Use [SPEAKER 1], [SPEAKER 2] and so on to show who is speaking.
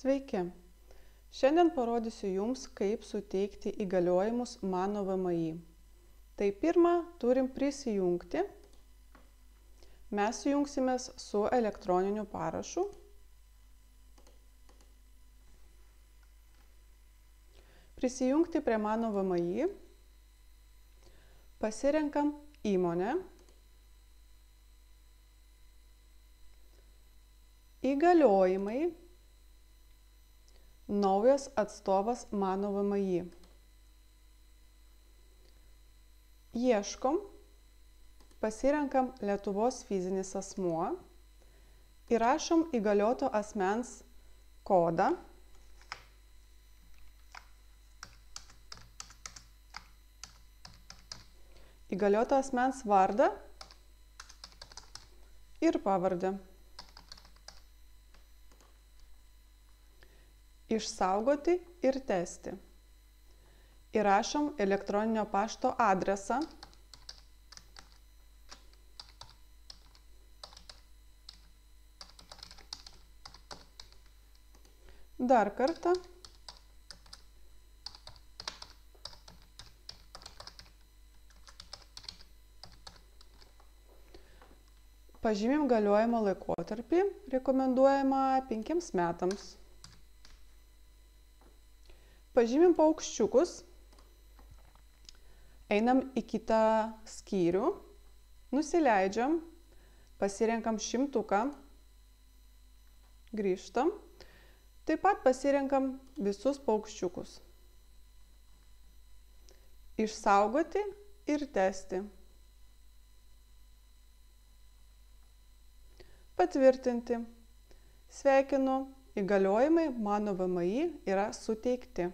[SPEAKER 1] Sveiki! Šiandien parodysiu Jums, kaip suteikti įgaliojimus mano VMI. Tai pirma, turim prisijungti. Mes jungsimės su elektroniniu parašu. Prisijungti prie mano VMI. Pasirenkam įmonę. Įgaliojimai. Naujas atstovas mano VMI. Ieškom, pasirenkam Lietuvos fizinis asmuo, įrašom įgalioto asmens kodą, įgalioto asmens vardą ir pavardę. Išsaugoti ir tęsti. Įrašom elektroninio pašto adresą. Dar kartą. Pažymim galiojimo laikotarpį, rekomenduojama 5 metams. Pažymim paukščiukus, einam į kitą skyrių, nusileidžiam, pasirenkam šimtuką, grįžtam, taip pat pasirenkam visus paukščiukus. Išsaugoti ir tęsti. Patvirtinti. Sveikinu, įgaliojimai mano VMI yra suteikti.